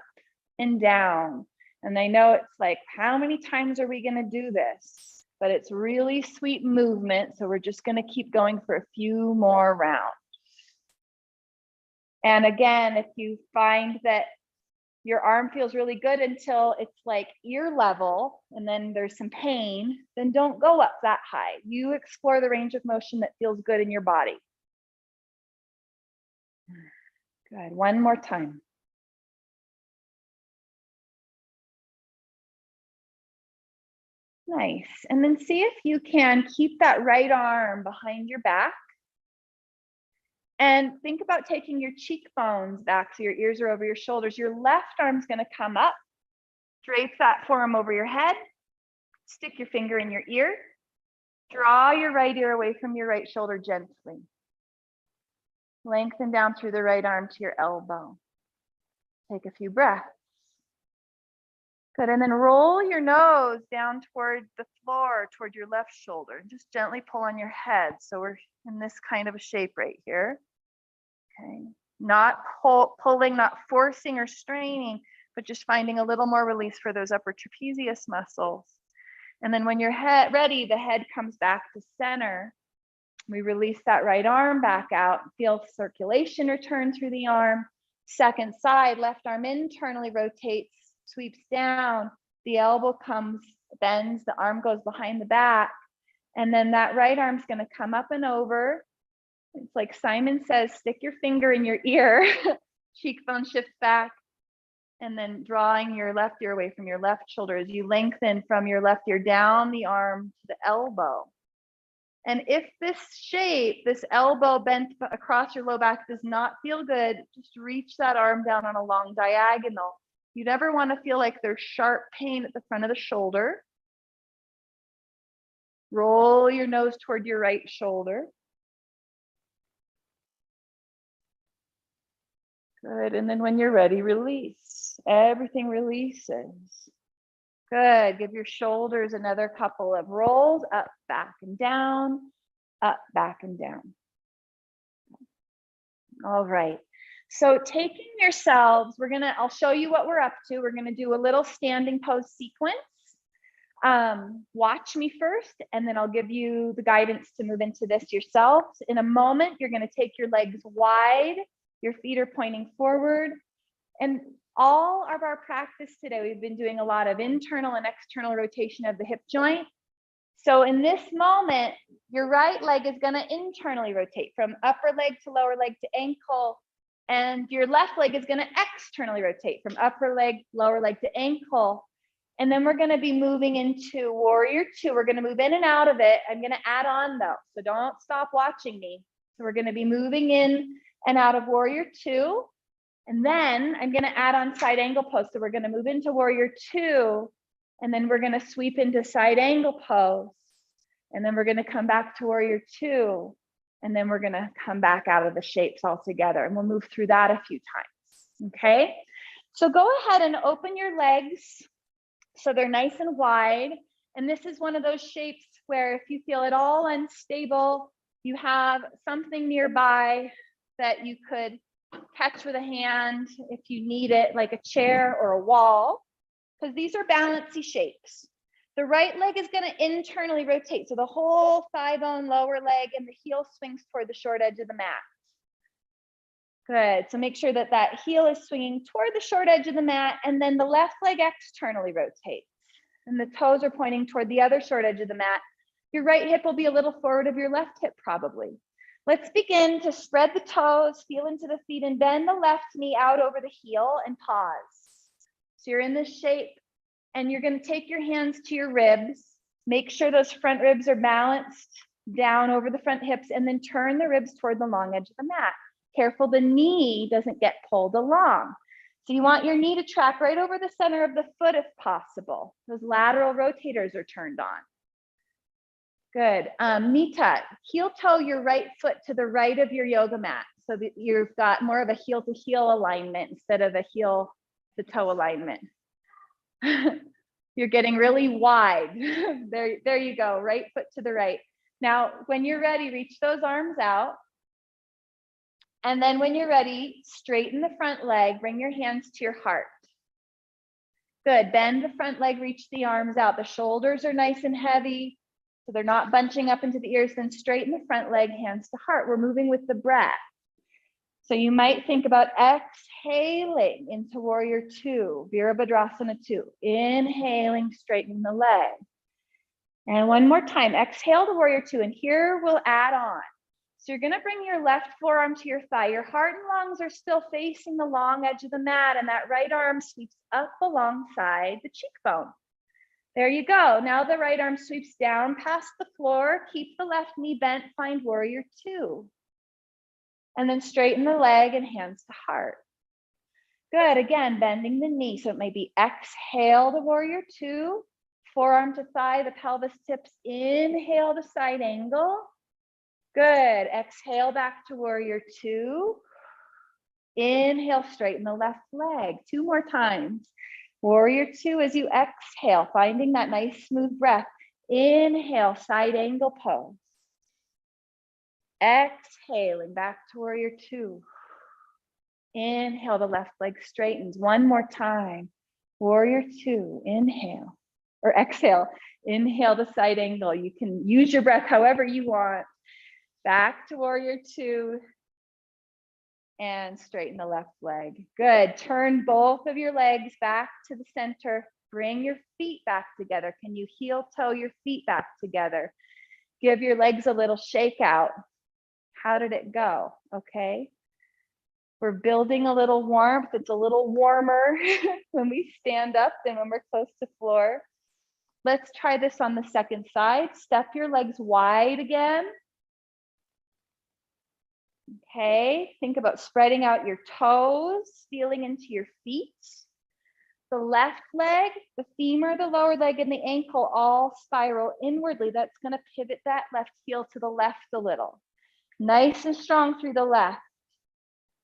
and down. And I know it's like, how many times are we going to do this? But it's really sweet movement. So we're just going to keep going for a few more rounds. And again, if you find that your arm feels really good until it's like ear level, and then there's some pain, then don't go up that high. You explore the range of motion that feels good in your body. Good. One more time. Nice. And then see if you can keep that right arm behind your back And think about taking your cheekbones back so your ears are over your shoulders. Your left arm's going to come up, drape that forearm over your head, stick your finger in your ear, draw your right ear away from your right shoulder gently. Lengthen down through the right arm to your elbow. Take a few breaths. Good, and then roll your nose down toward the floor, toward your left shoulder, and just gently pull on your head. So we're in this kind of a shape right here. Okay, not pulling, not forcing or straining, but just finding a little more release for those upper trapezius muscles. And then when you're ready, the head comes back to center. We release that right arm back out, feel circulation return through the arm. Second side, left arm internally rotates, sweeps down, the elbow comes, bends, the arm goes behind the back, and then that right arm's going to come up and over. It's like Simon says, stick your finger in your ear, cheekbone shifts back, and then drawing your left ear away from your left shoulder as you lengthen from your left ear down the arm to the elbow. And if this shape, this elbow bent across your low back does not feel good, just reach that arm down on a long diagonal. You never want to feel like there's sharp pain at the front of the shoulder. Roll your nose toward your right shoulder. Good, and then when you're ready, release. Everything releases. Good, give your shoulders another couple of rolls, up, back, and down, up, back, and down. All right, so taking yourselves, I'll show you what we're up to. We're gonna do a little standing pose sequence. Watch me first, and then I'll give you the guidance to move into this yourselves. In a moment, you're gonna take your legs wide, your feet are pointing forward, and all of our practice today, we've been doing a lot of internal and external rotation of the hip joint. So in this moment, your right leg is going to internally rotate from upper leg to lower leg to ankle, and your left leg is going to externally rotate from upper leg, lower leg to ankle. And then we're going to be moving into warrior two. We're going to move in and out of it. I'm going to add on though, so don't stop watching me. So we're going to be moving in and out of warrior two. And then I'm going to add on side angle pose. So we're going to move into warrior two, and then we're going to sweep into side angle pose. And then we're going to come back to warrior two, and then we're going to come back out of the shapes all together. And we'll move through that a few times. Okay. So go ahead and open your legs so they're nice and wide. And this is one of those shapes where if you feel at all unstable, you have something nearby that you could catch with a hand if you need it, like a chair or a wall, because these are balancy shapes. The right leg is going to internally rotate, so the whole thigh bone, lower leg, and the heel swings toward the short edge of the mat. Good, so make sure that that heel is swinging toward the short edge of the mat, and then the left leg externally rotates, and the toes are pointing toward the other short edge of the mat. Your right hip will be a little forward of your left hip probably. Let's begin to spread the toes, feel into the feet, and bend the left knee out over the heel and pause. So you're in this shape, and you're going to take your hands to your ribs. Make sure those front ribs are balanced down over the front hips, and then turn the ribs toward the long edge of the mat. Careful the knee doesn't get pulled along. So you want your knee to track right over the center of the foot if possible. Those lateral rotators are turned on. Good. Mita, heel toe your right foot to the right of your yoga mat so that you've got more of a heel to heel alignment instead of a heel to toe alignment. You're getting really wide. There you go, right foot to the right. Now, when you're ready, reach those arms out. And then when you're ready, straighten the front leg, bring your hands to your heart. Good, bend the front leg, reach the arms out. The shoulders are nice and heavy, so they're not bunching up into the ears. Then straighten the front leg, hands to heart. We're moving with the breath. So you might think about exhaling into warrior two, Virabhadrasana 2. Inhaling, straightening the leg. And one more time, exhale to warrior two. And here we'll add on. So you're gonna bring your left forearm to your thigh. Your heart and lungs are still facing the long edge of the mat, and that right arm sweeps up alongside the cheekbone. There you go. Now the right arm sweeps down past the floor. Keep the left knee bent, find warrior two. And then straighten the leg and hands to heart. Good, again, bending the knee. So it may be exhale to warrior two, forearm to thigh, the pelvis tips, inhale to side angle. Good, exhale back to warrior two. Inhale, straighten the left leg. 2 more times. Warrior two as you exhale, finding that nice smooth breath. Inhale, side angle pose. Exhaling back to warrior two. Inhale, the left leg straightens. 1 more time. Warrior two, inhale, or exhale. Inhale the side angle. You can use your breath however you want. Back to warrior two. And straighten the left leg. Good. Turn both of your legs back to the center. Bring your feet back together. Can you heel toe your feet back together? Give your legs a little shake out. How did it go? Okay. We're building a little warmth. It's a little warmer when we stand up than when we're close to floor. Let's try this on the second side. Step your legs wide again. Okay, think about spreading out your toes, feeling into your feet. The left leg, the femur, the lower leg, and the ankle all spiral inwardly. That's going to pivot that left heel to the left a little. Nice and strong through the left.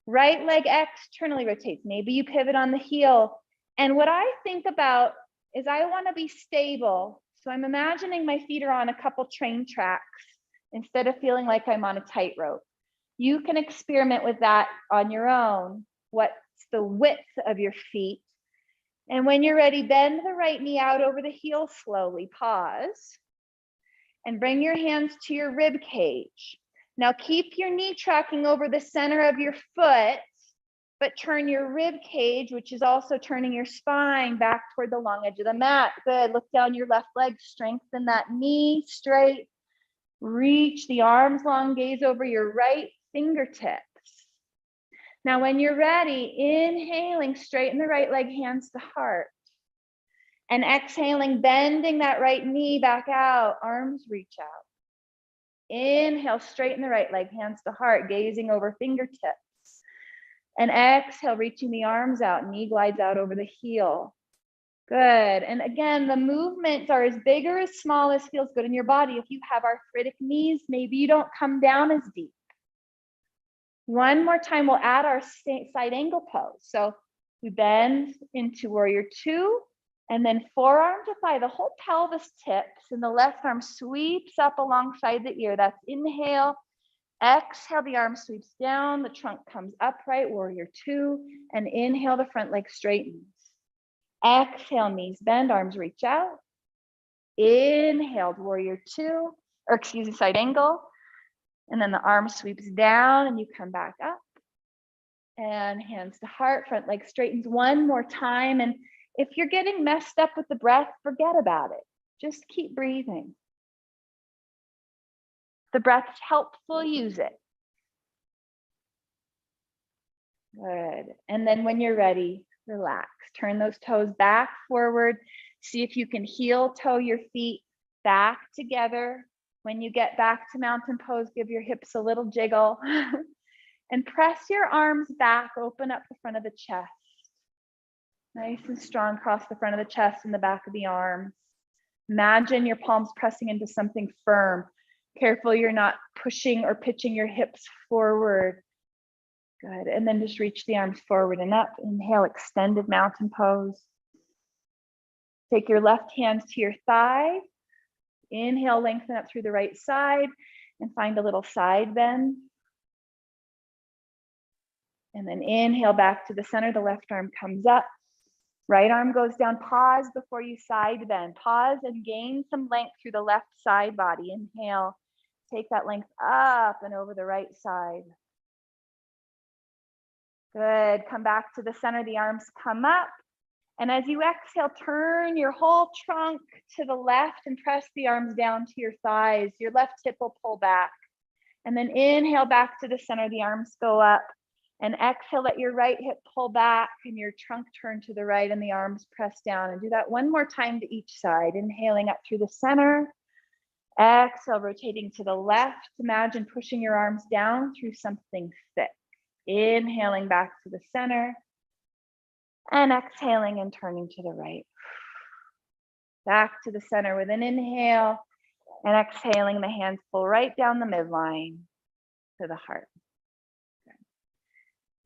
Right leg externally rotates. Maybe you pivot on the heel. And what I think about is I want to be stable. So I'm imagining my feet are on a couple train tracks instead of feeling like I'm on a tightrope. You can experiment with that on your own. What's the width of your feet? And when you're ready, bend the right knee out over the heel slowly. Pause. And bring your hands to your rib cage. Now keep your knee tracking over the center of your foot, but turn your rib cage, which is also turning your spine back toward the long edge of the mat. Good. Look down your left leg. Strengthen that knee straight. Reach the arms long. Gaze over your right fingertips. Now, when you're ready, inhaling, straighten the right leg, hands to heart. And exhaling, bending that right knee back out, arms reach out. Inhale, straighten the right leg, hands to heart, gazing over fingertips. And exhale, reaching the arms out, knee glides out over the heel. Good. And again, the movements are as big or as small as feels good in your body. If you have arthritic knees, maybe you don't come down as deep. 1 more time, we'll add our side angle pose. So we bend into warrior two, and then forearm to thigh, the whole pelvis tips, and the left arm sweeps up alongside the ear. That's inhale. Exhale, the arm sweeps down, the trunk comes upright, warrior two, and inhale, the front leg straightens. Exhale, knees bend, arms reach out. Inhale, warrior two, or excuse me, side angle. And then the arm sweeps down and you come back up. And hands to heart, front leg straightens 1 more time. And if you're getting messed up with the breath, forget about it. Just keep breathing. The breath's helpful, use it. Good. And then when you're ready, relax. Turn those toes back forward. See if you can heel toe your feet back together. When you get back to mountain pose, give your hips a little jiggle. And press your arms back, open up the front of the chest. Nice and strong across the front of the chest and the back of the arms. Imagine your palms pressing into something firm. Careful you're not pushing or pitching your hips forward. Good. And then just reach the arms forward and up. Inhale, extended mountain pose. Take your left hand to your thigh. Inhale, lengthen up through the right side and find a little side bend. And then inhale back to the center. The left arm comes up. Right arm goes down. Pause before you side bend. Pause and gain some length through the left side body. Inhale. Take that length up and over the right side. Good. Come back to the center. The arms come up. And as you exhale, turn your whole trunk to the left and press the arms down to your thighs. Your left hip will pull back. And then inhale back to the center. The arms go up. And exhale, let your right hip pull back and your trunk turn to the right and the arms press down. And do that 1 more time to each side. Inhaling up through the center. Exhale, rotating to the left. Imagine pushing your arms down through something thick. Inhaling back to the center. And exhaling and turning to the right. Back to the center with an inhale. And exhaling, the hands pull right down the midline to the heart. Okay.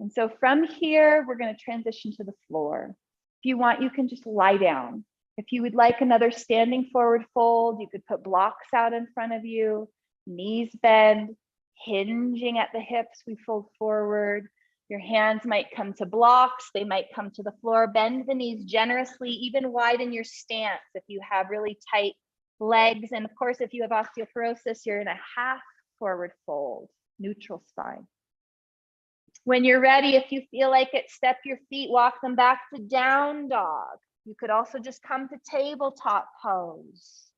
And so from here, we're going to transition to the floor. If you want, you can just lie down. If you would like another standing forward fold, you could put blocks out in front of you, knees bend, hinging at the hips, we fold forward. Your hands might come to blocks, they might come to the floor. Bend the knees generously, even widen your stance if you have really tight legs. And of course, if you have osteoporosis, you're in a half forward fold, neutral spine. When you're ready, if you feel like it, step your feet, walk them back to down dog. You could also just come to tabletop pose.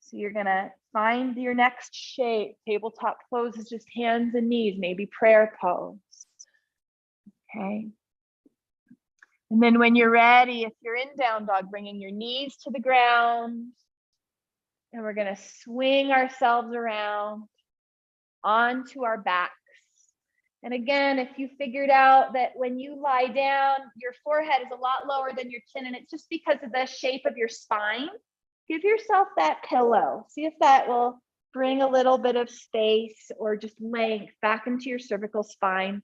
So you're gonna find your next shape. Tabletop pose is just hands and knees, maybe prayer pose. Okay. And then when you're ready, if you're in down dog, bringing your knees to the ground. And we're gonna swing ourselves around onto our backs. And again, if you figured out that when you lie down, your forehead is a lot lower than your chin, and it's just because of the shape of your spine, give yourself that pillow. See if that will bring a little bit of space or just length back into your cervical spine.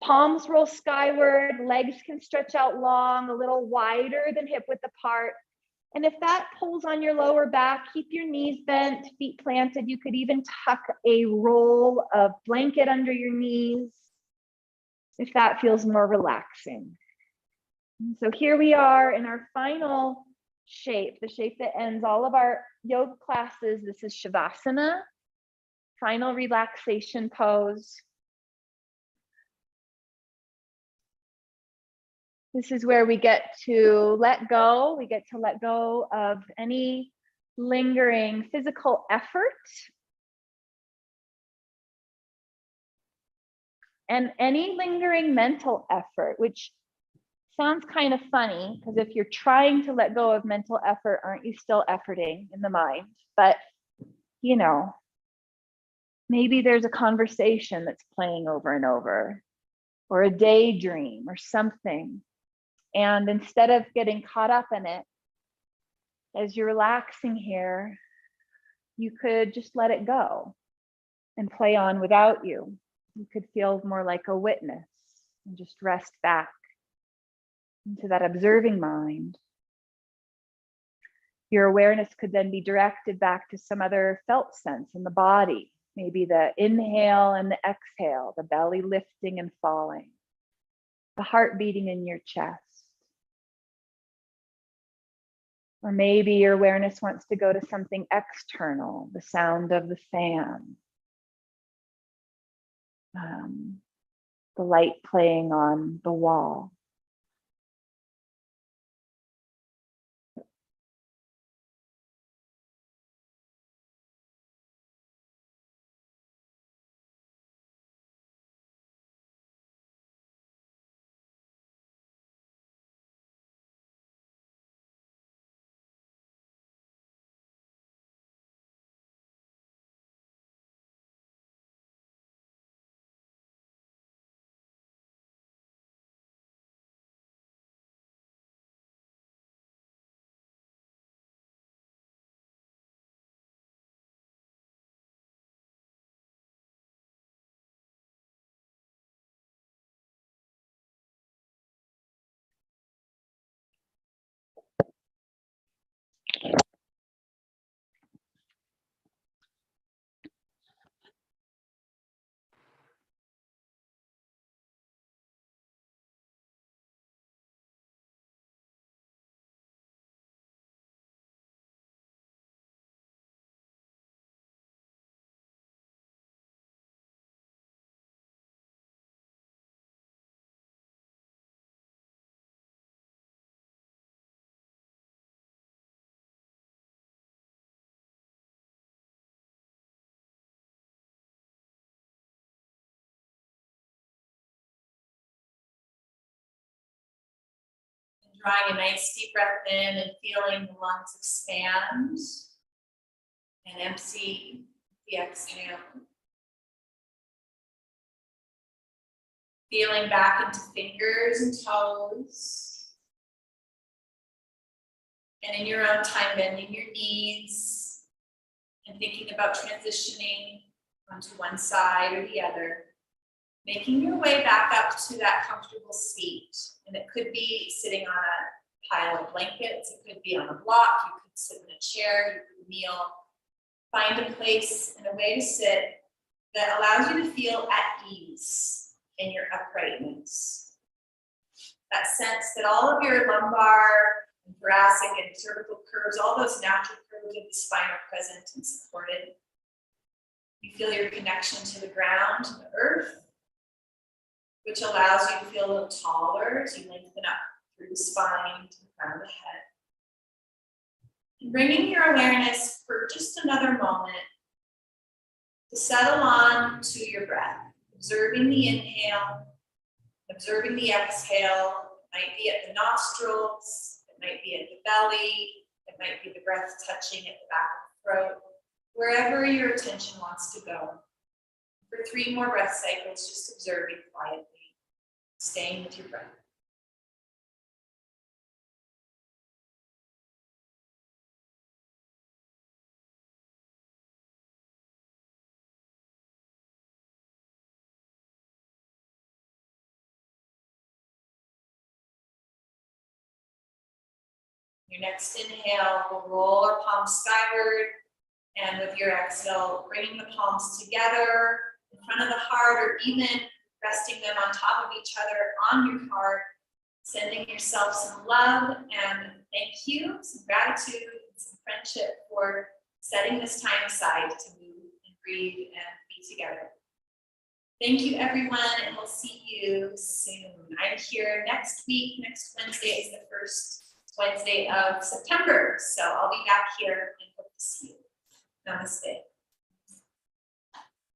Palms roll skyward, legs can stretch out long, a little wider than hip width apart. And if that pulls on your lower back, keep your knees bent, feet planted. You could even tuck a roll of blanket under your knees if that feels more relaxing. And so here we are in our final shape, the shape that ends all of our yoga classes. This is Shavasana, final relaxation pose. This is where we get to let go. We get to let go of any lingering physical effort and any lingering mental effort, which sounds kind of funny because if you're trying to let go of mental effort, aren't you still efforting in the mind? But, you know, maybe there's a conversation that's playing over and over, or a daydream or something. And instead of getting caught up in it, as you're relaxing here, you could just let it go and play on without you. You could feel more like a witness and just rest back into that observing mind. Your awareness could then be directed back to some other felt sense in the body, maybe the inhale and the exhale, the belly lifting and falling, the heart beating in your chest. Or maybe your awareness wants to go to something external, the sound of the fan, the light playing on the wall. Drawing a nice deep breath in and feeling the lungs expand. And empty the exhale. Feeling back into fingers and toes. And in your own time, bending your knees and thinking about transitioning onto one side or the other. Making your way back up to that comfortable seat. And it could be sitting on a pile of blankets. It could be on a block. You could sit in a chair. You could kneel. Find a place and a way to sit that allows you to feel at ease in your uprightness. That sense that all of your lumbar and thoracic and cervical curves, all those natural curves of the spine are present and supported. You feel your connection to the ground, to the earth, which allows you to feel a little taller as you lengthen up through the spine to the crown of the head. And bringing your awareness for just another moment to settle on to your breath, observing the inhale, observing the exhale. It might be at the nostrils, it might be at the belly, it might be the breath touching at the back of the throat, wherever your attention wants to go. For 3 more breath cycles, just observing quietly, staying with your breath. Your next inhale will roll our palms skyward, and with your exhale, bringing the palms together in front of the heart, or even resting them on top of each other on your heart, sending yourself some love and thank you, some gratitude, and some friendship for setting this time aside to move and breathe and be together. Thank you, everyone, and we'll see you soon. I'm here next week. Next Wednesday is the first Wednesday of September, so I'll be back here and hope to see you. Namaste.